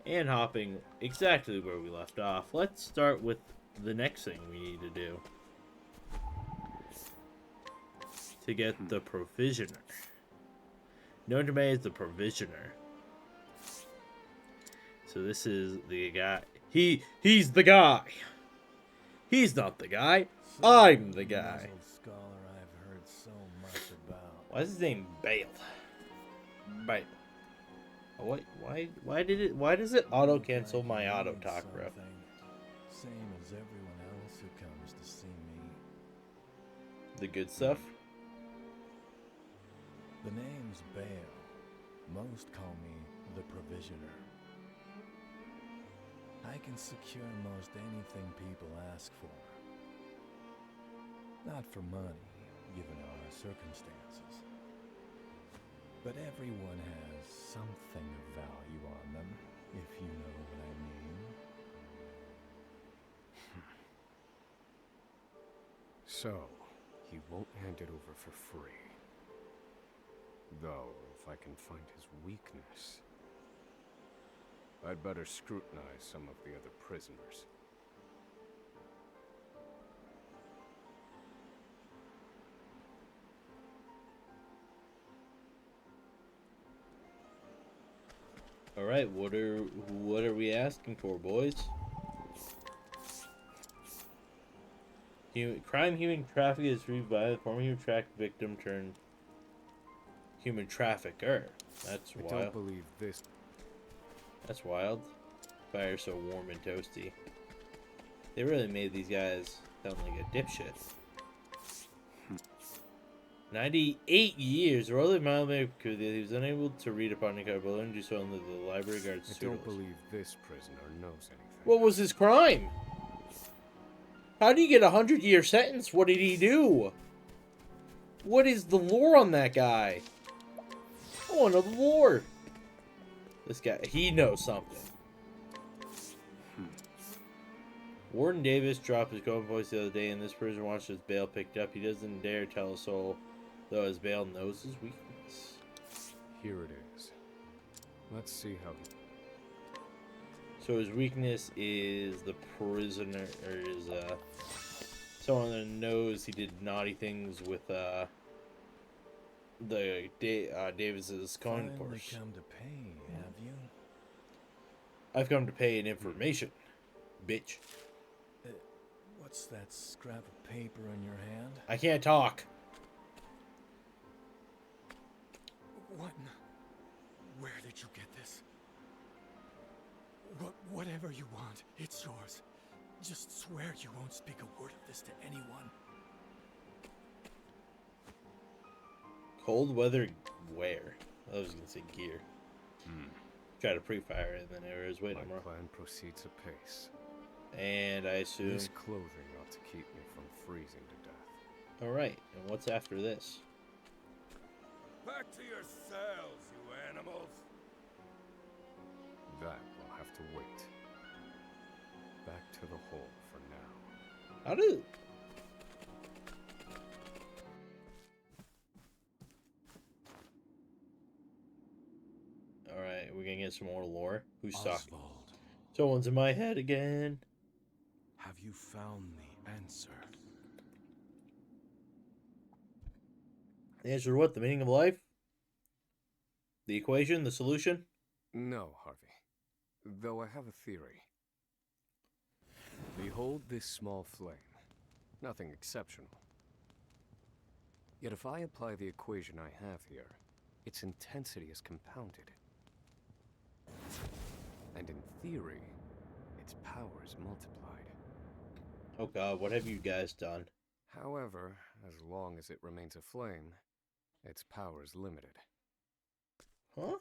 And hopping exactly where we left off, let's start with the next thing we need to do to get the provisioner. Known to me as the provisioner. So this is the guy. He's the guy. He's not the guy. I'm the guy. Scholar I've heard so much about. Why is his name Bale? Bale. Why does it auto cancel my auto talk, bro? Same as everyone else who comes to see me. The good stuff? The name's Bale. Most call me the Provisioner. I can secure most anything people ask for. Not for money, given our circumstances. But everyone has something of value on them, if you know what I mean. So, he won't hand it over for free. Though, if I can find his weakness, I'd better scrutinize some of the other prisoners. All right, what are we asking for, boys? Crime, human trafficking is reviewed by the former human traffic victim turned human trafficker. That's wild. I don't believe this. That's wild. Fire so warm and toasty. They really made these guys sound like a dipshit. 98 years. Royally mild he was unable to read upon the card, but learned to do so under the library guard's I don't believe this prisoner knows anything. What was his crime? How do you get a 100-year sentence? What did he do? What is the lore on that guy? I want to know the lore. This guy, he knows something. Warden Davis dropped his golden voice the other day, and this prisoner watched his bail picked up. He doesn't dare tell a soul, though his bail knows his weakness. Here it is. Let's see how he... So his weakness is the prisoner, or is someone that knows he did naughty things with Davis's coin purse. Come to pay, have you? I've come to pay in information, bitch. What's that scrap of paper in your hand? I can't talk. What? Where did you get this? Whatever you want, it's yours. Just swear you won't speak a word of this to anyone. Cold weather wear. I was gonna say gear. Try to pre-fire it, and then there is wait My more. plan proceeds apace. And I assume. This clothing ought to keep me from freezing to death. All right. And what's after this? Back to your cells, you animals. That will have to wait. Back to the hole for now. How do? All right, we're gonna get some more lore. Who's talking? Osvald, Someone's in my head again. have you found the answer? The answer to what? The meaning of life? The equation? The solution? No, Harvey. Though I have a theory. Behold this small flame. Nothing exceptional. Yet if I apply the equation I have here, its intensity is compounded. And in theory, its power is multiplied. Oh god, what have you guys done? However, as long as it remains a flame, its power is limited. Huh?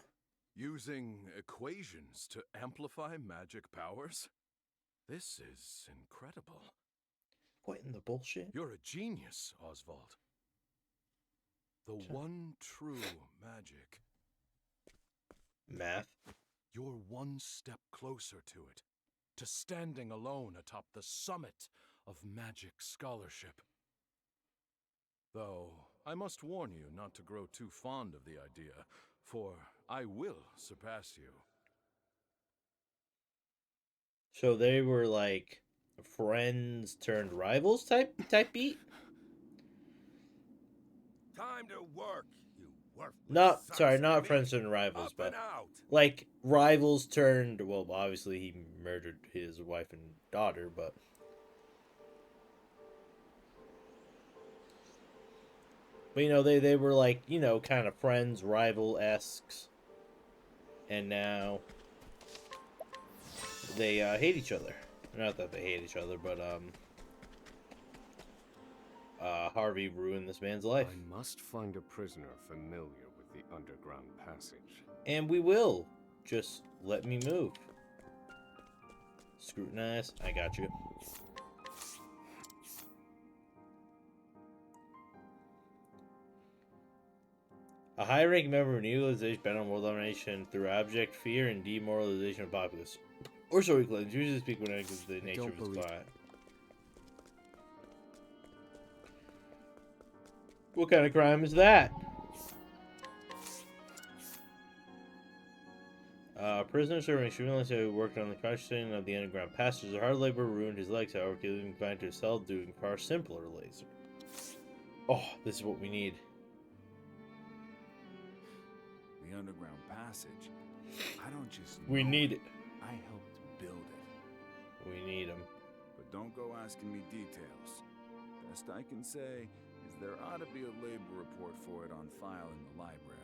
Using equations to amplify magic powers? This is incredible. What in the bullshit? You're a genius, Osvald. The one true magic. Math? You're one step closer to it, to standing alone atop the summit of magic scholarship. Though, I must warn you not to grow too fond of the idea, for I will surpass you. So they were like friends turned rivals type beat. Time to work, you worthless Not sons sorry, of not meat. friends turned rivals, Up but and out. like rivals turned. Well, obviously he murdered his wife and daughter, but you know they were like kind of friends, rival esques, and now they hate each other. Not that they hate each other, but Harvey ruined this man's life. I must find a prisoner familiar with the underground passage. And we will. Just let me move. Scrutinize. I got you. A high-ranking member of Neolization bent on world domination through abject fear and demoralization of populace. Or so he claims. Usually speak when it comes to the nature of his client. What kind of crime is that? Prisoner serving extremely who worked on the construction of the underground passage. A hard labor ruined his legs, however, keeping him confined to his cell doing far simpler laser. Oh, this is what we need. The underground passage. I don't just We know need it. I helped build it. We need him. But don't go asking me details. Best I can say is there ought to be a labor report for it on file in the library.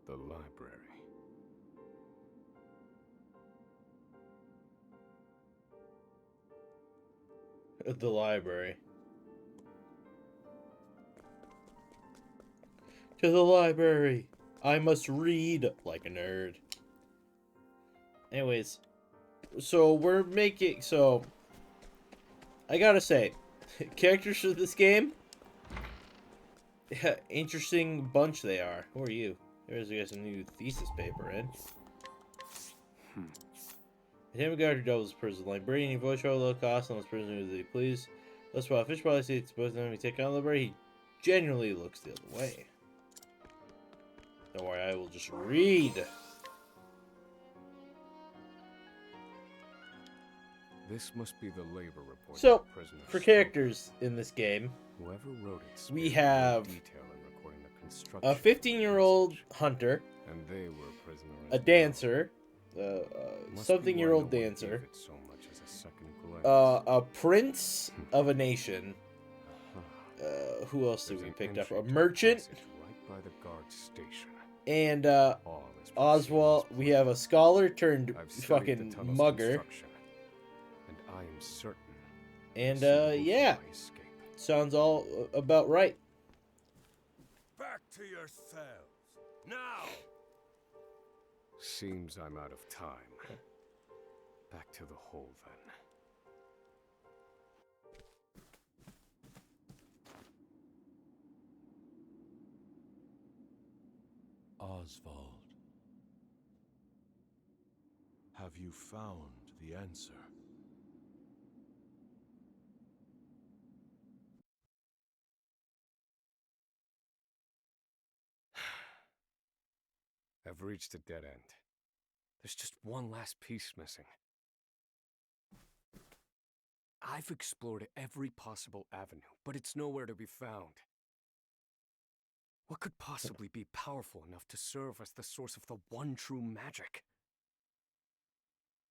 The library. At the library. To the library. I must read like a nerd. Anyways, so we're making I gotta say, characters for this game, interesting bunch they are. Who are you? There's I guess a new thesis paper in. The Tim guard who doubles prison librarian, he voice over low cost on this prisoner as they please. Thus while Fish probably sees supposed to be taken out of the library, he genuinely looks the other way. Don't worry, I will just read. This must be the labor report. So, the prisoner for spoke. characters in this game, Whoever wrote it we spared have no detail in recording the construction a of the 15-year-old passage. hunter, And they were a prisoner a as dancer, well. Must be something-year-old why no one dancer, gave it so much as a second glance. a prince of a nation. Who else did There's we an pick up? entry A to the merchant passage right by the guard station. and All is Oswald. proceeding as We have a scholar turned I've studied the fucking tunnel's mugger. construction, and I am certain. And suitable for yeah, my escape. sounds all about right. Back to your cells. Now! Seems I'm out of time. Back to the hole then. Osvald. Have you found the answer? I've reached a dead end. There's just one last piece missing. I've explored every possible avenue, but it's nowhere to be found. What could possibly be powerful enough to serve as the source of the one true magic?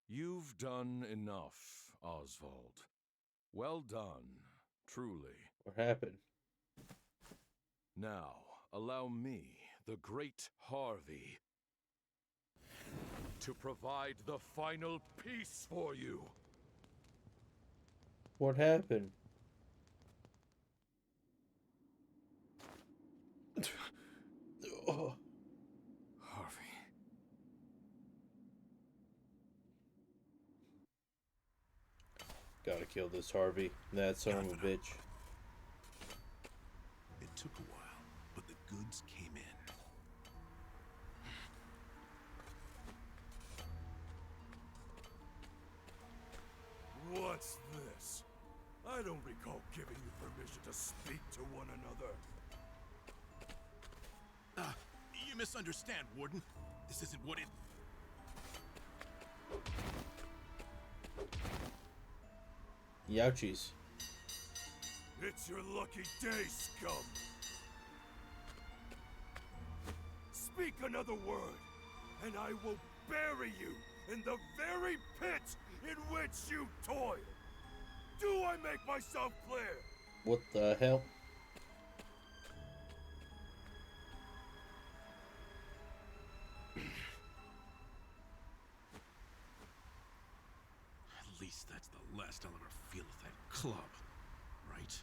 You've done enough, Osvald. Well done, truly. What happened? Now, allow me, the great Harvey, to provide the final piece for you. What happened? Oh. Harvey. Gotta kill this Harvey. That son of a bitch. It took a while, but the goods came in. What's this? I don't recall giving you permission to speak to one another. You misunderstand, Warden. This isn't what it... Youchies. It's your lucky day, scum! Speak another word, and I will bury you in the very pit in which you toil! Do I make myself clear? What the hell? At least that's the last I'll ever feel of that club, right?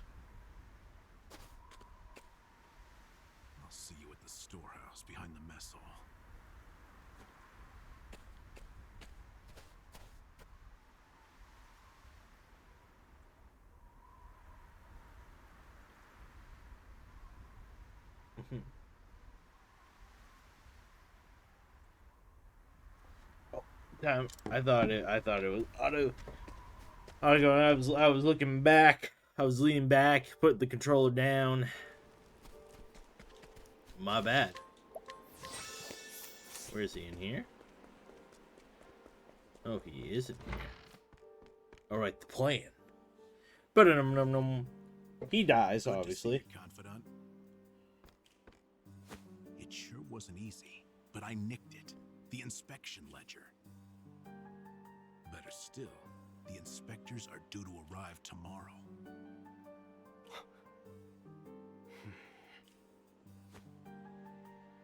I'll see you at the storehouse behind the mess hall. Time. I thought it was auto. I was looking back. I was leaning back, put the controller down. My bad. Where is he, in here? Oh, he is in here. Alright, the plan. But he dies, Good to see obviously. you, Confidant. It sure wasn't easy, but I nicked it. The inspection ledger. Better still, the inspectors are due to arrive tomorrow.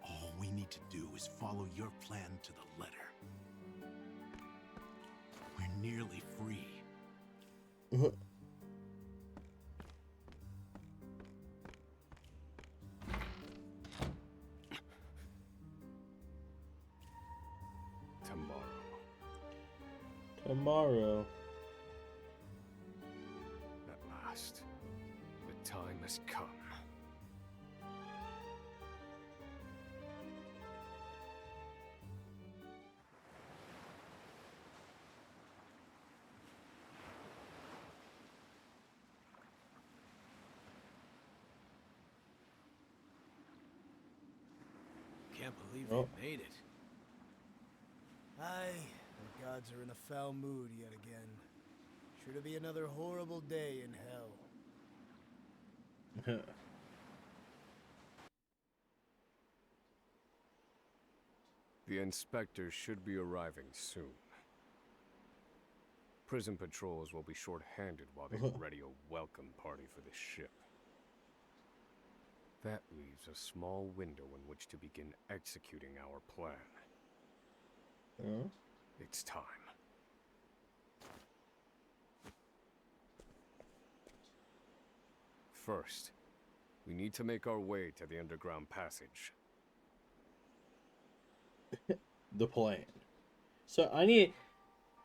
All we need to do is follow your plan to the letter. We're nearly free. Tomorrow. At last, the time has come. Can't believe Oh. we made it. Aye, the gods are in a foul mood yet again. Sure to be another horrible day in hell. The inspectors should be arriving soon. Prison patrols will be short-handed while they ready a welcome party for the ship. That leaves a small window in which to begin executing our plan. Huh? It's time. First, we need to make our way to the underground passage. The plan. So I need,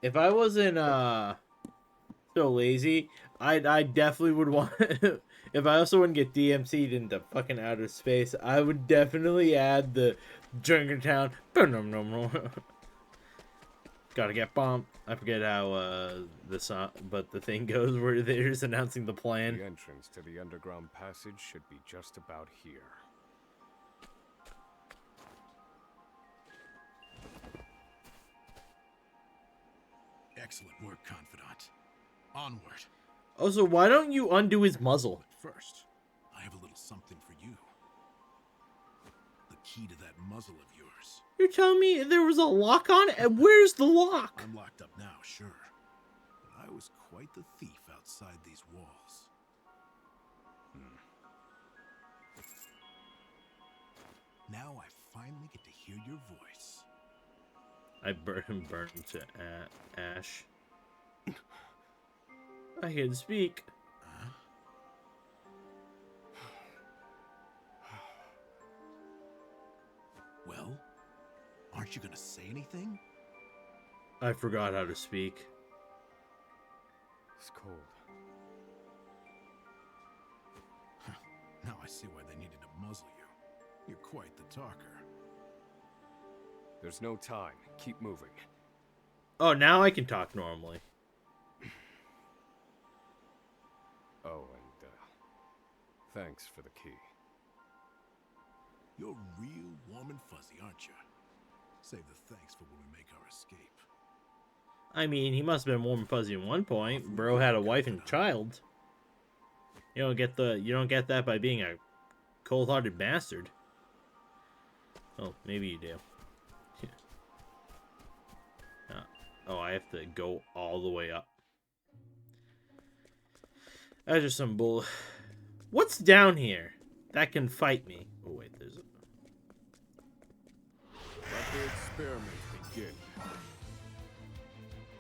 if I wasn't so lazy, I definitely would want if I also wouldn't get DMC'd into fucking outer space, I would definitely add the Junkertown. Gotta get bumped. I forget how the song, but the thing goes where they're just announcing the plan. The entrance to the underground passage should be just about here. Excellent work, Confidant. Onward. Also, why don't you undo his muzzle? But first, I have a little something for you. The key to that muzzle of yours. You're telling me there was a lock on it? And where's the lock? I'm locked up now, sure. But I was quite the thief outside these walls. Now I finally get to hear your voice. I burned to ash. I hear the speak. Huh? Well, aren't you gonna say anything? I forgot how to speak. It's cold. Now I see why they needed to muzzle you. You're quite the talker. There's no time. Keep moving. Oh, now I can talk normally. Thanks for the key. You're real warm and fuzzy, aren't you? Save the thanks for when we make our escape. I mean, he must have been warm and fuzzy at one point. Bro had a wife and child. You don't get that by being a cold-hearted bastard. Oh, maybe you do. Oh, I have to go all the way up. That's just some bull. What's down here that can fight me? Oh wait, there's a. Let the experiment begin.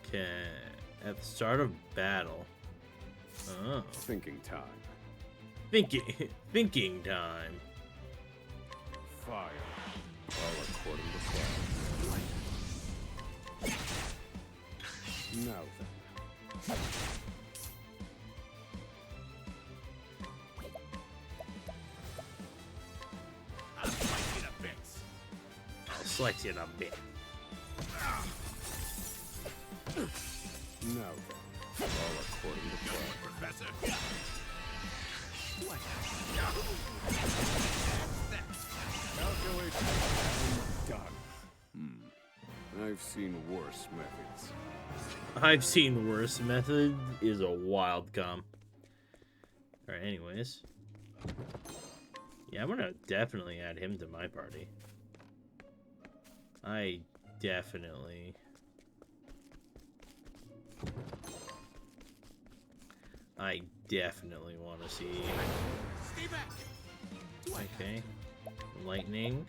Okay, at the start of battle. Oh, Thinking time. thinking time. Fire. All according to plan. Now then. I'll slice you to bits. I'll slice you in a bit. Now then. All according to plan. Professor. Calculation done. I've seen worse methods. I've seen worse. Method is a wild com. Alright, anyways. Yeah, I'm gonna definitely add him to my party. I definitely want to see. Stay back. Okay. Lightning.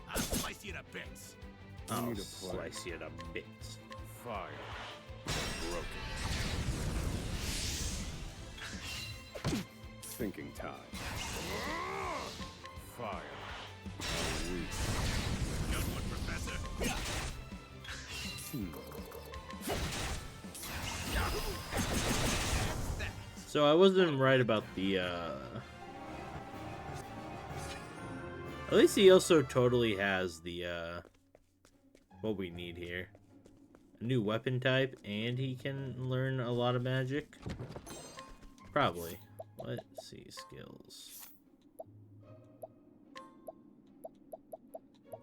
I'll slice you to bits. I I'll need a plan. slice you to bits. Fire. Broken. Thinking time. Fire. Weak. Good one, Professor. So I wasn't right about the, At least he also totally has the, what we need here. A new weapon type, and he can learn a lot of magic. Probably. Let's see, skills.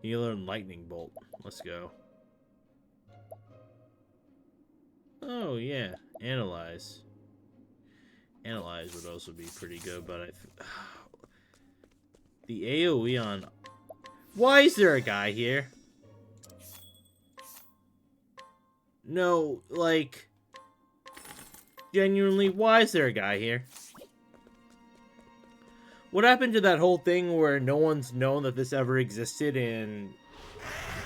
You learn Lightning Bolt. Let's go. Oh, yeah. Analyze. Analyze would also be pretty good, but the AoE on... Why is there a guy here? No, like... Genuinely, why is there a guy here? What happened to that whole thing where no one's known that this ever existed and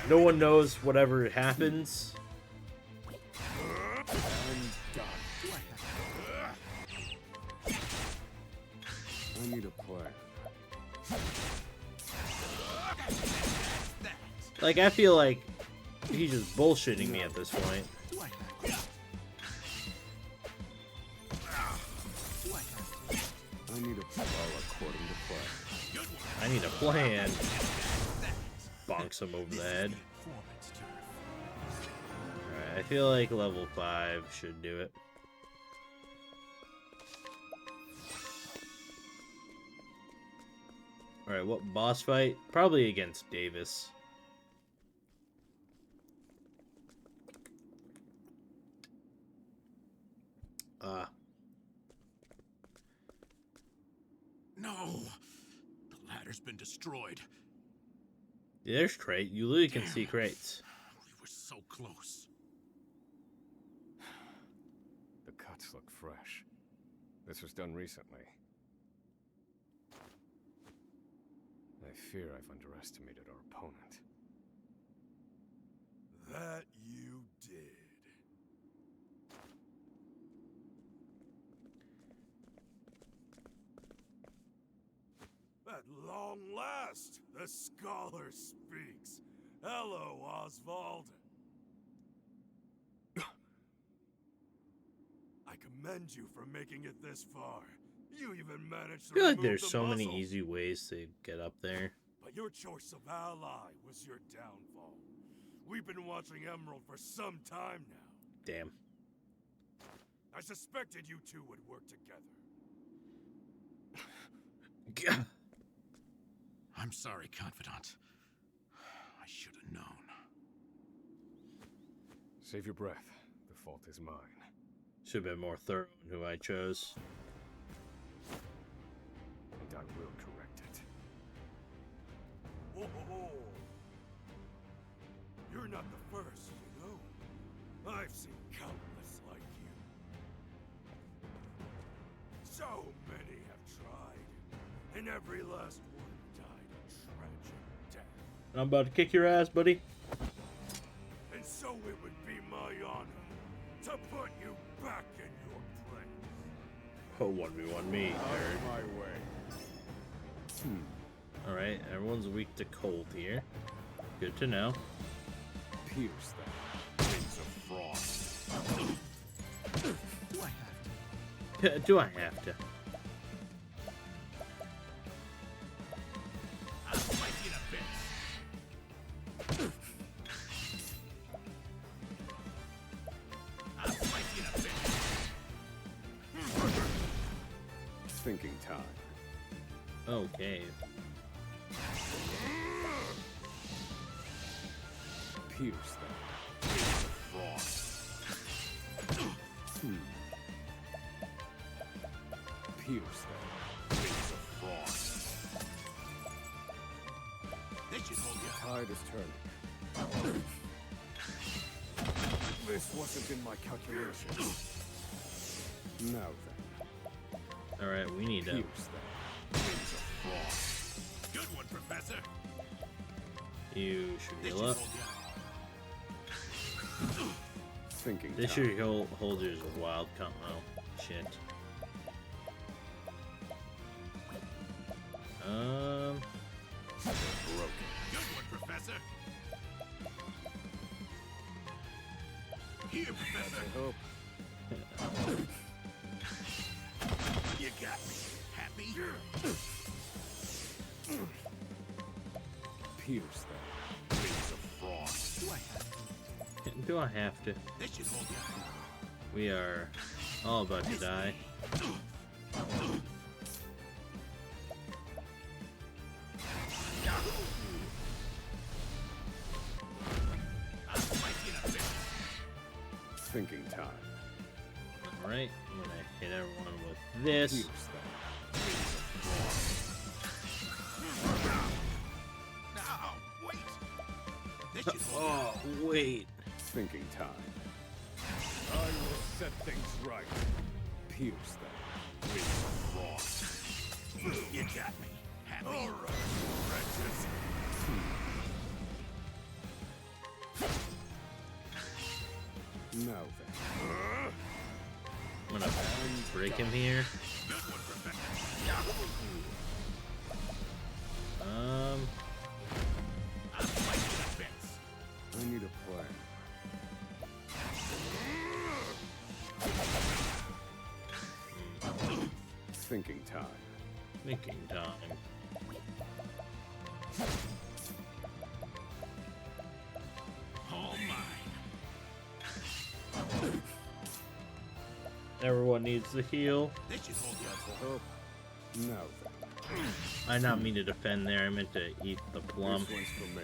no one knows whatever happens? I'm done. I need a plan. Like, I feel like he's just bullshitting me at this point. I need a plan according to plan. I need a plan. Bonks him over the head. Alright, I feel like level 5 should do it. Alright, what boss fight? Probably against Davis. No! The ladder's been destroyed. There's crate. You literally can see crates. We were so close. The cuts look fresh. This was done recently. I fear I've underestimated our opponent. That you did. At long last, the scholar speaks. Hello, Osvald. I commend you for making it this far. You even managed to I feel like remove there's the so many muzzle. easy ways to get up there. But your choice of ally was your downfall. We've been watching Emerald for some time now. Damn. I suspected you two would work together. I'm sorry, Confidant. I should have known. Save your breath. The fault is mine. Should have been more thorough in who I chose. And I will correct it. Whoa. You're not the first, you know. I've seen countless like you. So many have tried, and every last one died a tragic death. I'm about to kick your ass, buddy. And so it would be my honor to put you back in your place. Oh, 1v1 me, nerd. My way. Alright, everyone's weak to cold here. Good to know. Pierce them. Wings of frost. Do I have to? Do I have to? I'll slice you to bits. I'll slice you to bits. Thinking time. Okay. Pierce them. Wings of frost. Pierce them. Wings of frost. This should hold you. Tide is turning. This wasn't in my calculations. Now then, Alright, we need to... pierce them. Wings of frost. Good one, Professor. You should This heal should up. hold you. Thinking This time. should hold yours with wild comp. Oh, shit. Broken. Good one, Professor. Here, Professor. I hope. You got me. Happy? Pierce them. Wings of frost. Do I have to? Do I have to? This should hold you. We are all about to die. I'll slice you to bits. Thinking time. Alright, I'm gonna hit everyone with this. Pierce them. Wings of frost. No, wait. This should hold Oh, wait. Thinking time. I will set things right. Pierce them. Wings of frost. you. You got me. Happy? All right, wretches. Now then. I'm gonna break him here. Good one, Professor. I'll slice you to bits. I need a plan. Thinking time. Thinking time. All mine. Everyone needs to heal. This should hold you. I hope. Now then. I not mean to defend there. I meant to eat the plum. This one's for me.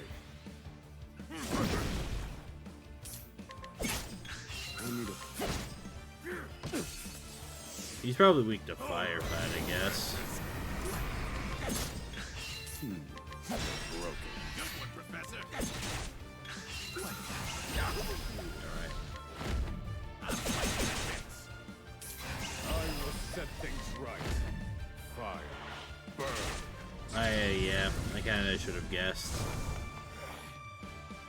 I need a He's probably weak to fire fight, I guess. broken. Good one, Professor. Alright. I'll slice you to bits. I will set things right. Fire. Burn. Yeah, I kinda should have guessed.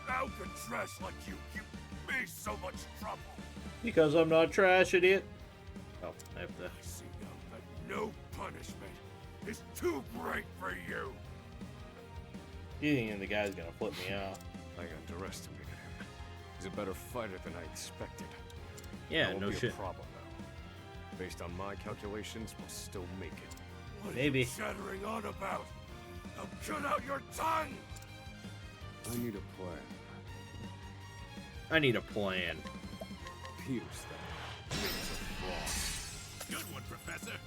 How could trash like you give me so much trouble? Because I'm not trash, idiot. Oh, I have to. I see now that no punishment is too great for you. You think the guy's gonna flip me out? I underestimated him. He's a better fighter than I expected. Yeah, That won't no be shit. a problem though. Based on my calculations, we'll still make it. What Maybe. are you chattering on about? Now cut out your tongue! I need a plan. I need a plan. Pierce them. Wings of frost. Good one, Professor.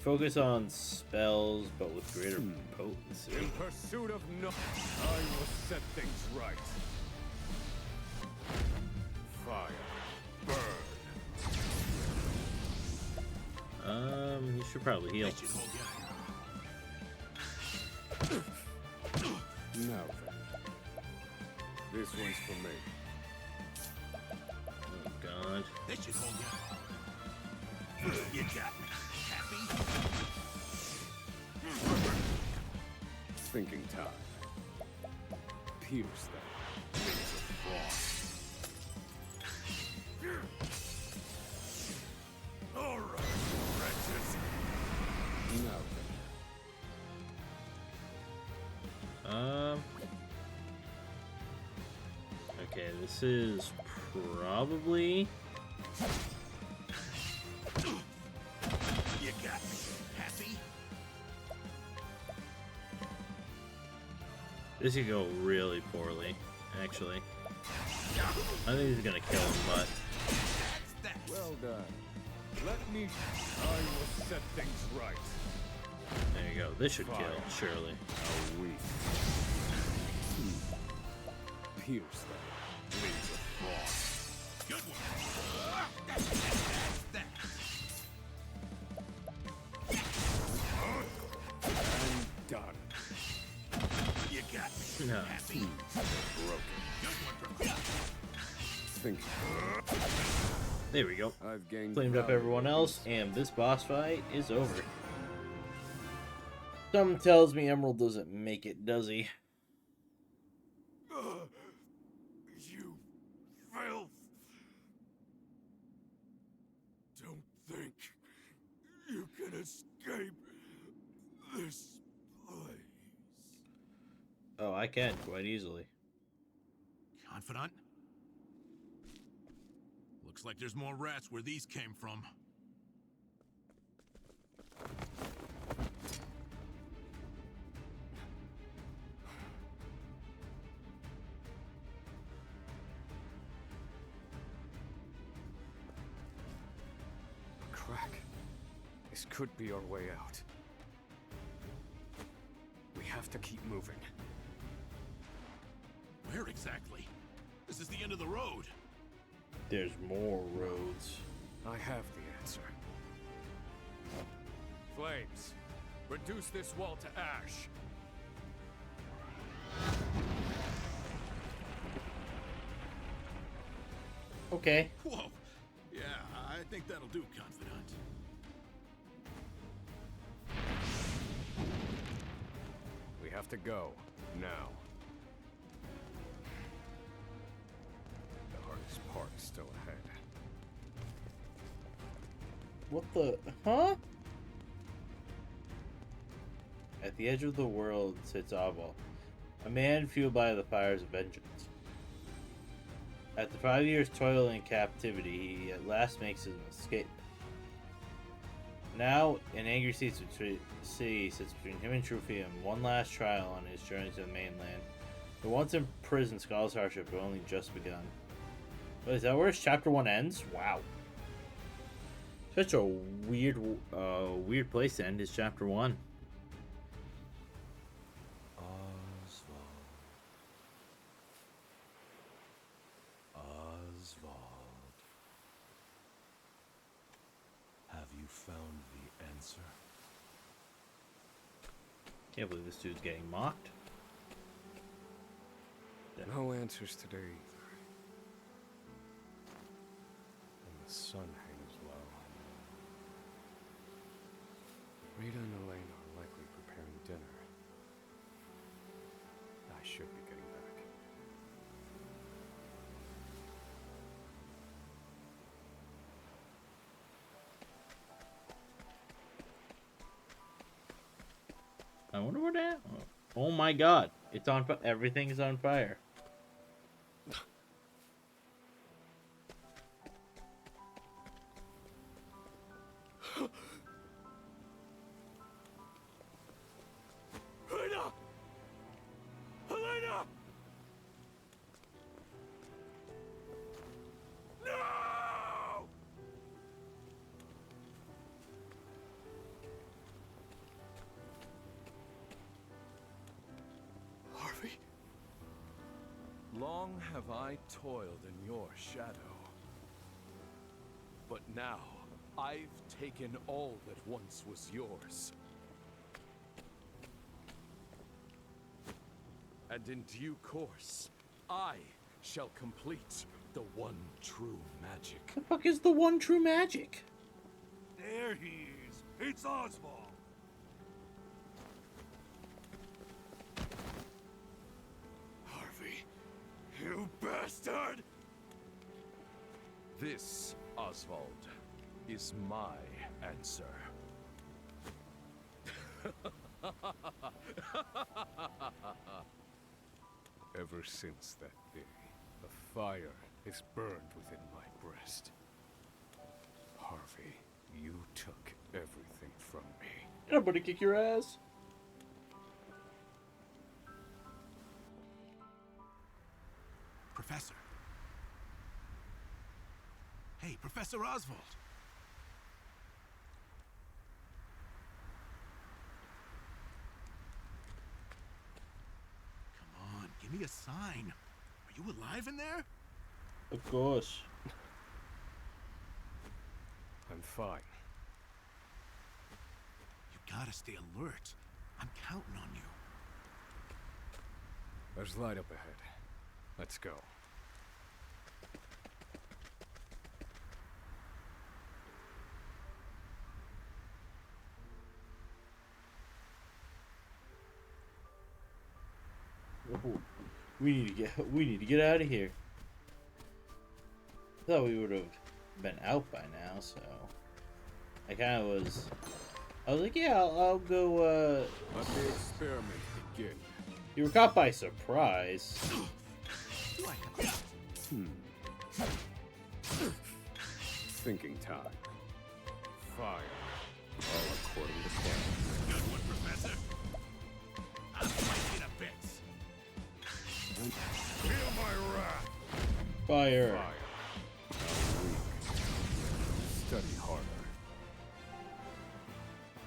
Focus on spells, but with greater potency. In pursuit of no, I will set things right. Fire, burn. You should probably heal. That should hold you. Now then. This one's for me. Oh god. That should hold you. You got me. Happy? Thinking time. Pierce them. Wings of frost. All right, wretches. Now Okay, this is probably. You got me. Happy? This could go really poorly, actually. I think he's gonna kill him, but well done. Let me. I will set things right. there you go. This should kill, surely. How weak. Pierce them. Wings of frost. Good one. And done. You got me. No. Happy? Broken. Good one from me. Thinking. There we go. I've gained. Cleaned up value everyone in else, this. and this boss fight is over. Something tells me Emerald doesn't make it, does he? You filth! Don't think you can escape this place. Oh, I can, quite easily. Confidant? Looks like there's more rats where these came from. Crack. This could be our way out. We have to keep moving. Where exactly? This is the end of the road. There's more roads. I have the answer. Flames, reduce this wall to ash. Okay. Whoa. Yeah, I think that'll do, Confidant. We have to go now. The hardest part is still ahead. What the? Huh? At the edge of the world sits Osvald, a man fueled by the fires of vengeance. After 5 years toil and captivity, he at last makes his escape. Now, an angry sea sits between him and Trufi, and one last trial on his journey to the mainland. The once imprisoned Skull's hardship had only just begun. Wait, is that where chapter 1 ends? Wow. Such a weird place to end his chapter 1. Osvald. Have you found the answer? Can't believe this dude's getting mocked. No answers today either. And the sun hangs low. Rita and Elaine are likely preparing dinner. I should be getting back. I wonder where that. Oh my god! It's on. Everything is on fire. Helena! Helena! No! Long have I toiled in your shadow. But now, I've taken all that once was yours. And in due course, I shall complete the one true magic. The fuck is the one true magic? There he is. It's Osvald. Harvey, you bastard! This, Osvald, is my answer. Ever since that day, a fire is burned within my breast. Harvey, you took everything from me. I'm gonna kick your ass. Professor. Hey, Professor Osvald. Come on, give me a sign. Are you alive in there? Of course. I'm fine. You gotta stay alert. I'm counting on you. There's light up ahead. Let's go. Ooh, we need to get out of here. I thought we would have been out by now, so I kind of was. I was like, yeah, I'll go. Let the experiment begin. You were caught by surprise. Thinking time. Fire. All according to plan. Good one, Professor. I'll fight you to bits. Feel my wrath. Fire. Fire. Now weak. Study harder.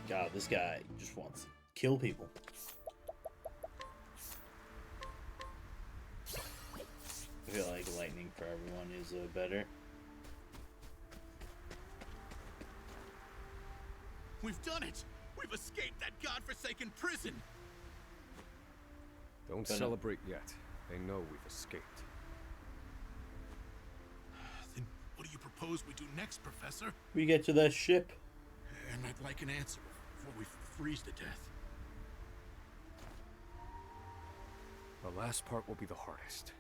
God, this guy just wants to kill people. I feel like lightning for everyone is better. We've done it. We've escaped that godforsaken prison. Don't But, celebrate yet. They know we've escaped. Then what do you propose we do next, Professor? We get to that ship. And I'd like an answer before we freeze to death. The last part will be the hardest.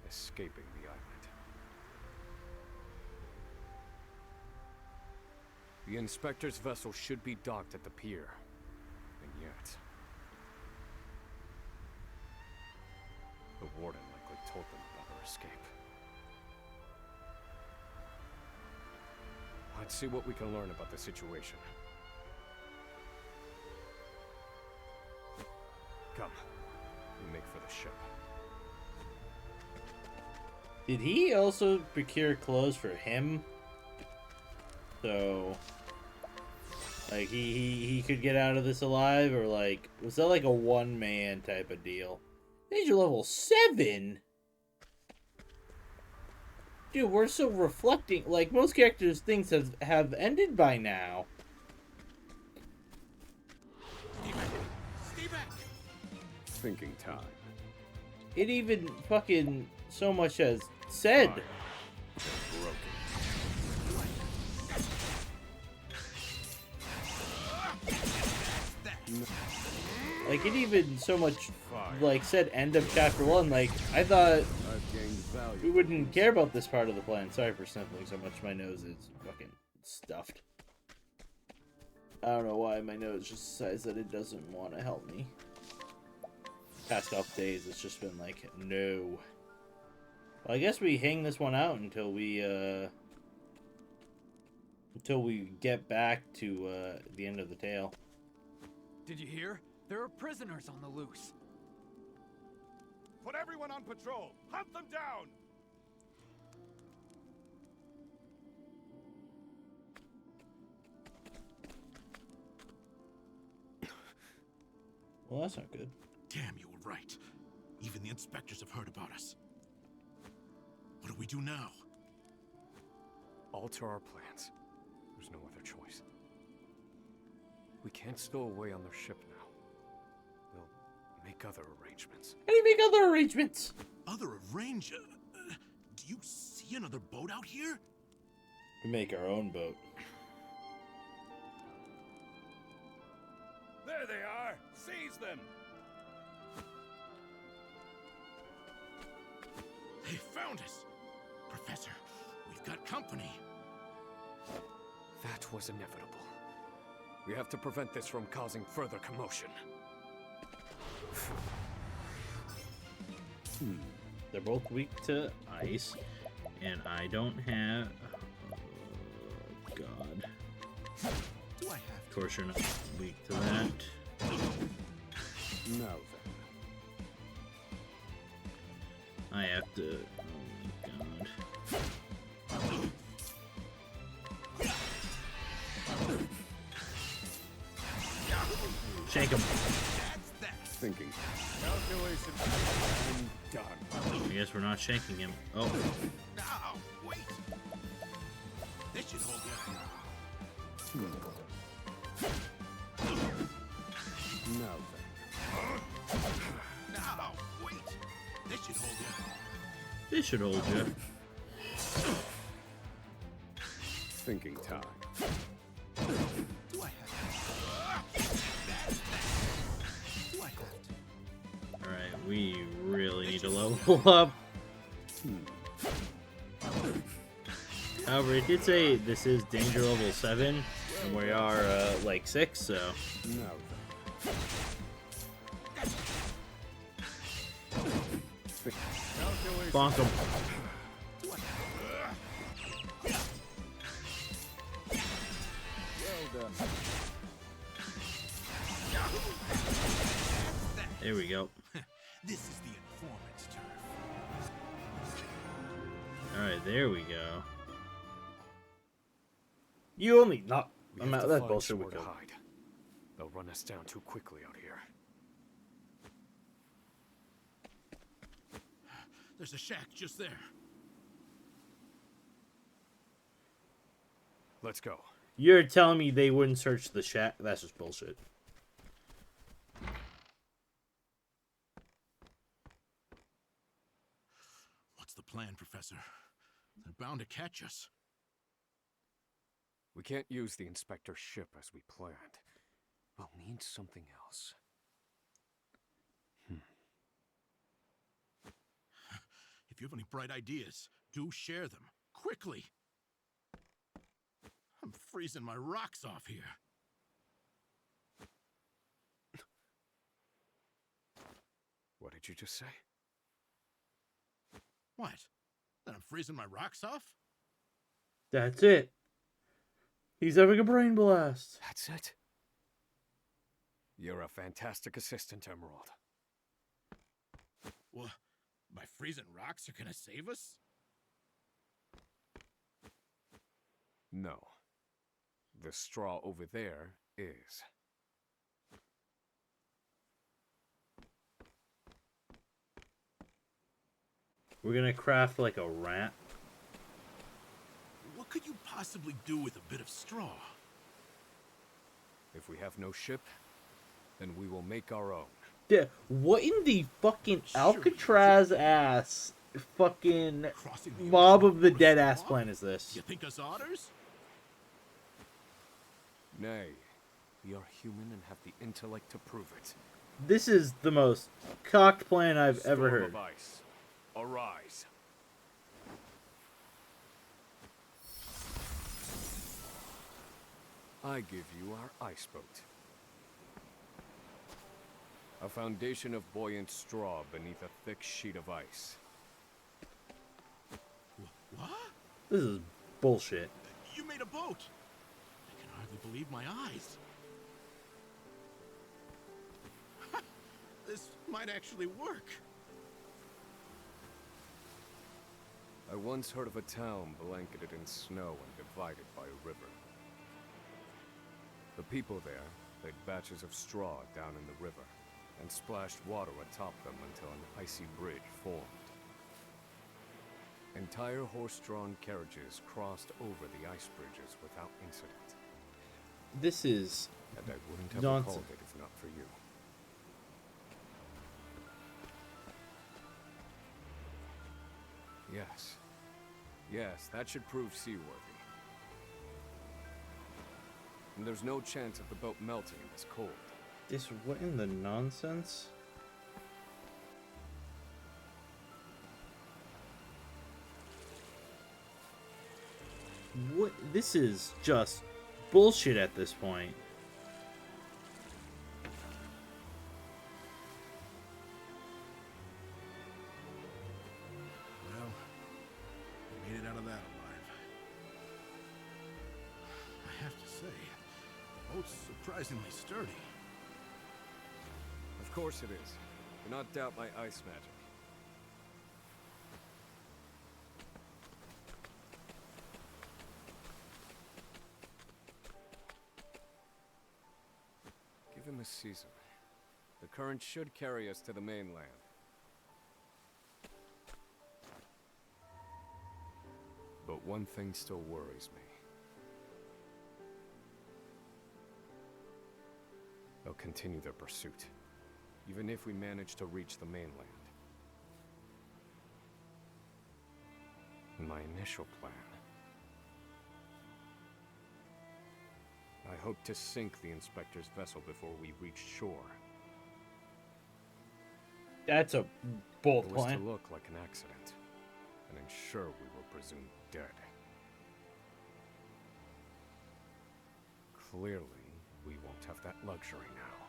Escaping the island. The Inspector's vessel should be docked at the pier. And yet... the Warden likely told them about our escape. Let's see what we can learn about the situation. Come. We make for the ship. Did he also procure clothes for him? So, like, he could get out of this alive, or like, was that like a one-man type of deal? Danger level 7? Dude, we're so reflecting. Like, most characters' things have ended by now. Stay back. Stay back. Thinking time. It even fucking so much as said. Fire. Broken. Like, it even so much, Fire. like, said end of chapter 1. Like, I thought I've gained value. we wouldn't care about this part of the plan. Sorry for sniffling so much. My nose is fucking stuffed. I don't know why my nose just decides that it doesn't want to help me. Past couple days, it's just been like, no. Well, I guess we hang this one out until we get back to the end of the tale. Did you hear? There are prisoners on the loose. Put everyone on patrol. Hunt them down. Well, that's not good. Damn, you were right. Even the inspectors have heard about us. What do we do now? Alter our plans. There's no other choice. We can't stow away on their ship now. We'll make other arrangements. How do you make other arrangements? Other arrange... do you see another boat out here? We make our own boat. There they are! Seize them! They found us! Professor, we've got company. That was inevitable. We have to prevent this from causing further commotion. They're both weak to ice, and I don't have... Oh, God. Do I have Of course you're not weak to that. Now then. I have to... Oh, my God. Shank him. Thinking. Calculation. I'm done. I guess we're not shanking him. Oh. No, wait! This should hold you. Now then. No, wait! This should hold you. This should hold you. Thinking time. Do I have to? Do I have to? Alright, we really need to level up. However, it did say this is danger level 7, and we are, like 6, so... Now then. Bonk him. Well done. There we go. This is the informant's turf. Alright, there we go. You only... Not... We I'm have out. to That find bullshit we somewhere to go. hide. They'll run us down too quickly out here. There's a shack just there. Let's go. You're telling me they wouldn't search the shack? That's just bullshit. What's the plan, Professor? They're bound to catch us. We can't use the inspector's ship as we planned. We'll need something else. If you have any bright ideas, do share them. Quickly! I'm freezing my rocks off here. What did you just say? What? That I'm freezing my rocks off? That's it. He's having a brain blast. That's it? You're a fantastic assistant, Emerald. Well, my freezing rocks are gonna save us? No. The straw over there is. We're gonna craft like a rat. What could you possibly do with a bit of straw? If we have no ship, then we will make our own. Yeah, what in the fucking Alcatraz ass fucking Crossing the mob ocean of the over dead ass straw? plan is this? You think us otters? Nay, we are human and have the intellect to prove it. This is the most cocked plan I've ever Storm heard. of ice, arise. I give you our ice boat. A foundation of buoyant straw beneath a thick sheet of ice. What? This is bullshit. You made a boat! I can hardly believe my eyes. This might actually work. I once heard of a town blanketed in snow and divided by a river. The people there laid batches of straw down in the river and splashed water atop them until an icy bridge formed. Entire horse-drawn carriages crossed over the ice bridges without incident. This is And I wouldn't have nonsense. recalled it if not for you. Yes. Yes, that should prove seaworthy. And there's no chance of the boat melting in this cold. this. What in the nonsense? What? This is just bullshit at this point. Well, we made it out of that alive. I have to say, the boat's surprisingly sturdy. Of course it is. Do not doubt my ice magic. Given the season, the current should carry us to the mainland. But one thing still worries me. They'll continue their pursuit, even if we manage to reach the mainland. In my initial plan, I hope to sink the Inspector's vessel before we reach shore. That's a bold It was to plan. look like an accident, and ensure we were presumed dead. Clearly, we won't have that luxury now.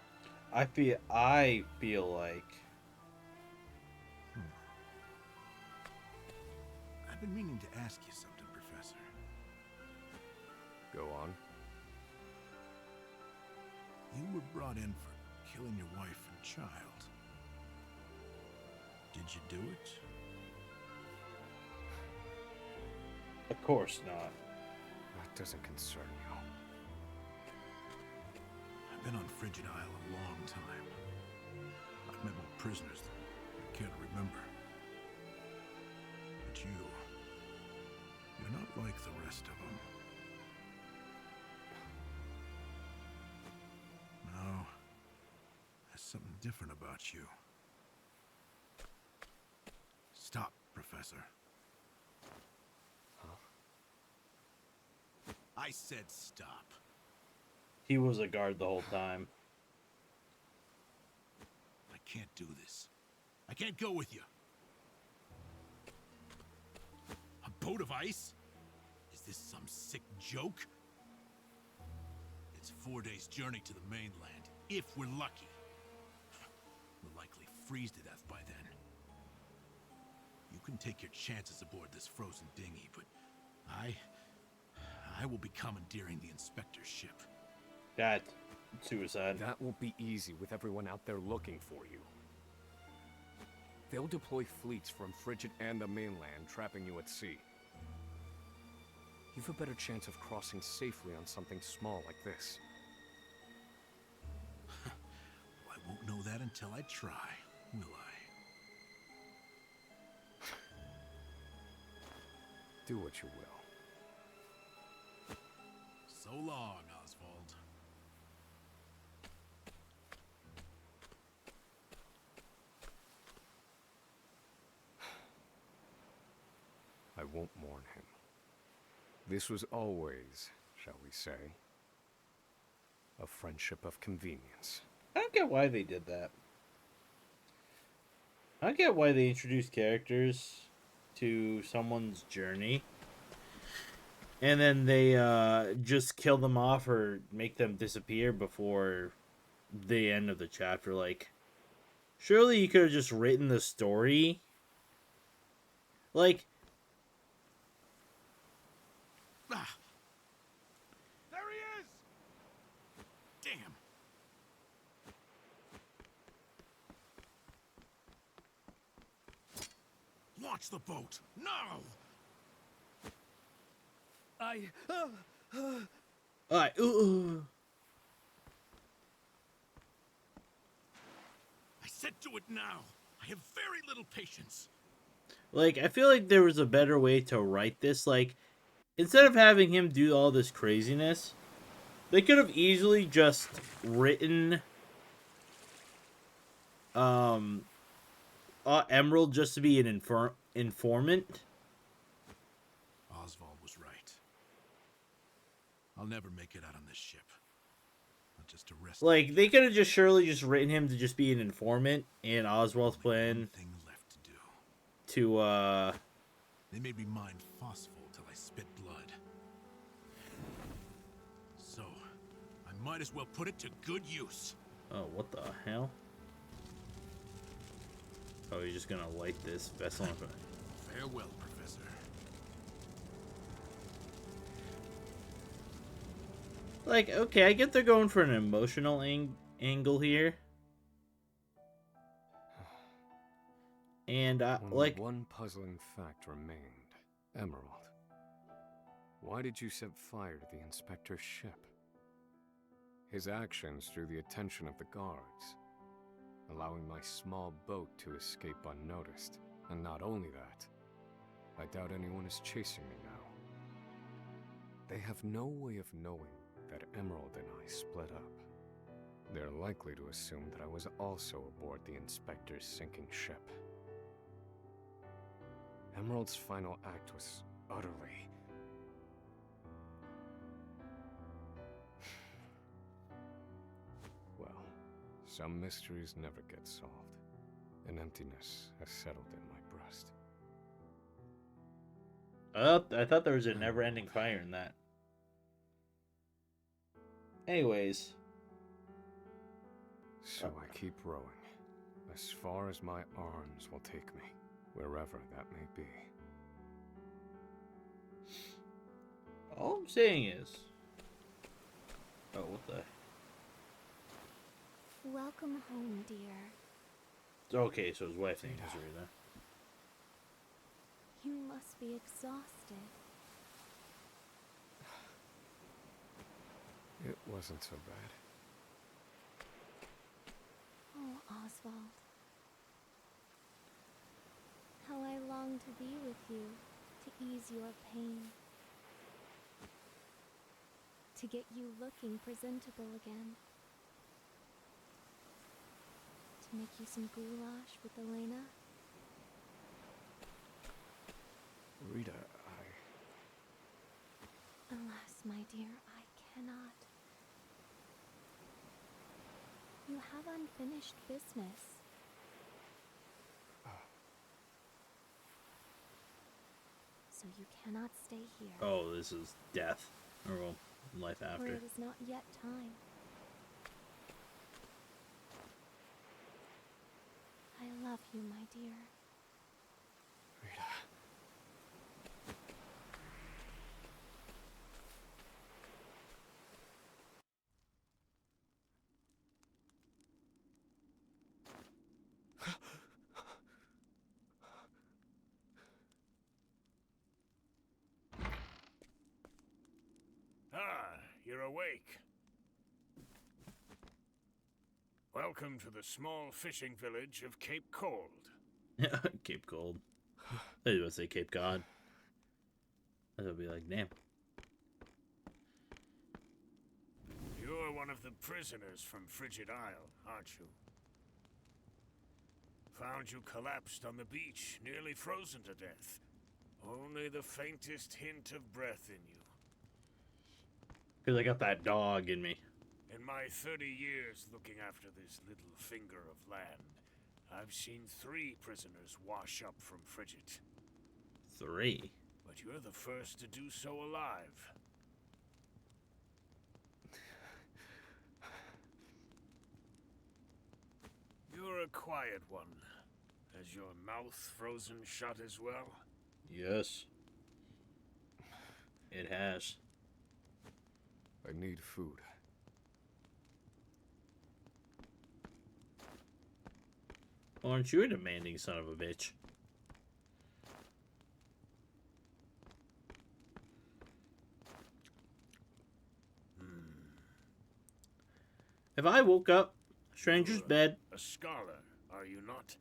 I feel like I've been meaning to ask you something, Professor. Go on. You were brought in for killing your wife and child. Did you do it? of course not. That doesn't concern you. I've been on Frigid Isle a long time. I've met more prisoners than I care to remember. But you're not like the rest of them. No, there's something different about you. Stop, Professor. Huh? I said stop. He was a guard the whole time. I can't do this. I can't go with you. A boat of ice? Is this some sick joke? It's 4 days' journey to the mainland, if we're lucky. We'll likely freeze to death by then. You can take your chances aboard this frozen dinghy, but I will be commandeering the Inspector's ship. That's suicide. That won't be easy with everyone out there looking for you. They'll deploy fleets from Frigid and the mainland, trapping you at sea. You've a better chance of crossing safely on something small like this. Well, I won't know that until I try, will I? Do what you will. So long, Osvald. I won't mourn him. This was always, shall we say, a friendship of convenience. I don't get why they did that. I don't get why they introduced characters to someone's journey and then they just kill them off or make them disappear before the end of the chapter. Like, surely you could have just written the story. Like, Ah! There he is! Damn! Launch the boat! No! alright, I said do it now! I have very little patience. Like, I feel like there was a better way to write this. Like, instead of having him do all this craziness, they could have easily just written Emerald just to be an informant. Osvald was right. I'll never make it out on this ship. I'll just arrest him. Like, they could have just surely just written him to just be an informant, and Oswald's plan One thing left to do. to, They made me mine phosphol till I spit blood. So, I might as well put it to good use. Oh, what the hell? Oh, you're just gonna light this vessel on fire. Farewell, Professor. Like, okay, I get they're going for an emotional angle here. And, Only like... one puzzling fact remained. Emerald. Why did you set fire to the inspector's ship? His actions drew the attention of the guards, allowing my small boat to escape unnoticed. And not only that, I doubt anyone is chasing me now. They have no way of knowing that Emerald and I split up. They're likely to assume that I was also aboard the inspector's sinking ship. Emerald's final act was utterly... Well, some mysteries never get solved. An emptiness has settled in my breast. I thought there was a never-ending fire in that. Anyways. So I keep rowing, as far as my arms will take me, wherever that may be. All I'm saying is... Oh, what the... Welcome home, dear. Okay, so his wife named is Rita. You must be exhausted. It wasn't so bad. Oh, Osvald. How I long to be with you, to ease your pain. To get you looking presentable again. To make you some goulash with Elena. Rita, Alas, my dear, I cannot. You have unfinished business. So you cannot stay here. Oh, this is death. Or, well, life For after. it is not yet time. I love you, my dear. Rita. Ah, you're awake. Welcome to the small fishing village of Cape Cold. Cape Cold. I was about to say Cape Cod. I would be like, damn. You're one of the prisoners from Frigid Isle, aren't you? Found you collapsed on the beach, nearly frozen to death. Only the faintest hint of breath in you. Because I got that dog in me. In my 30 years looking after this little finger of land, I've seen 3 prisoners wash up from Frigid. 3? But you're the first to do so alive. You're a quiet one. Has your mouth frozen shut as well? Yes. It has. I need food. Aren't you a demanding son of a bitch? If I woke up, stranger's bed. A scholar, are you not?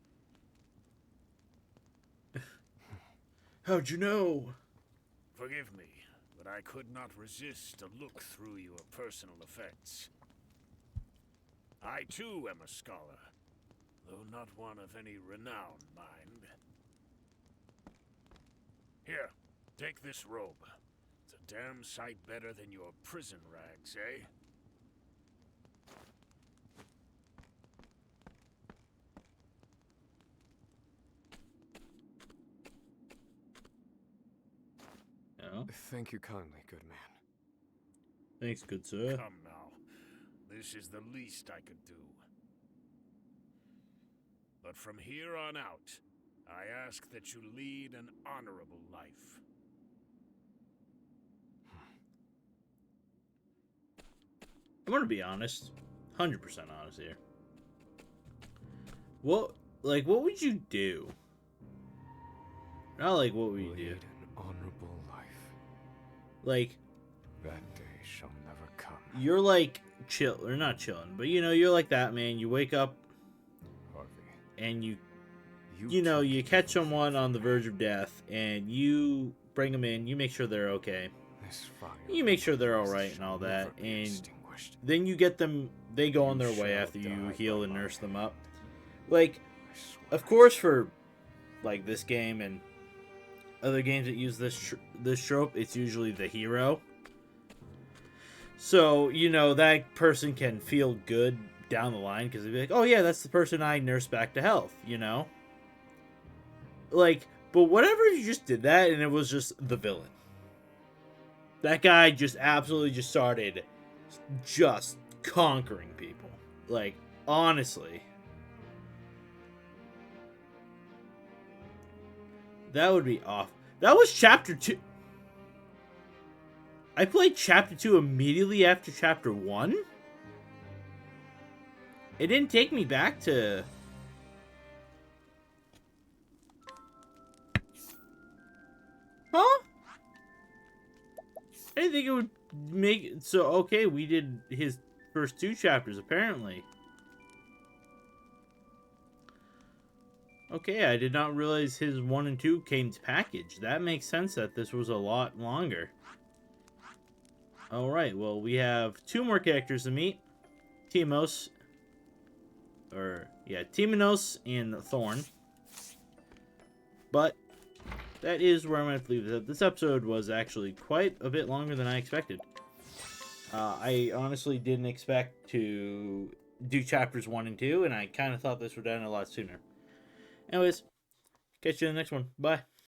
How'd you know? Forgive me, but I could not resist a look through your personal effects. I too am a scholar, though not one of any renown, mind. Here, take this robe. It's a damn sight better than your prison rags, eh? Yeah. Thank you kindly, good man. Thanks, good sir. Come now. This is the least I could do. But from here on out, I ask that you lead an honorable life. I'm gonna be honest. 100% honest here. What would you do? Not like, what would you do? Lead an honorable life. Like, That day shall never come. you're like, chill, or not chilling, but you know, you're like that, man. You wake up Harvey, and you took catch everything someone on the from me. verge of death, and you bring them in, you make sure they're okay. This fire You make sure they're of alright mine and all shall that, never be and extinguished. then you get them, they go on You their way shall after you die heal by and my nurse them up. hand. Like, I swear. of course, for like this game and other games that use this trope, it's usually the hero. So, you know, that person can feel good down the line because they'd be like, oh yeah, that's the person I nursed back to health, you know? Like, but whatever if you just did that and it was just the villain. That guy just absolutely just started just conquering people. Like, honestly. That would be off. That was chapter 2. I played chapter 2 immediately after chapter 1. It didn't take me back to... Huh? I didn't think it would make it so... Okay, we did his first 2 chapters, apparently. Okay, I did not realize his 1 and 2 came to package. That makes sense that this was a lot longer. Alright, well, we have 2 more characters to meet. Timonos and Thorn. But that is where I'm going to leave it. This episode was actually quite a bit longer than I expected. I honestly didn't expect to do chapters 1 and 2, and I kind of thought this would end a lot sooner. Anyways, catch you in the next one. Bye.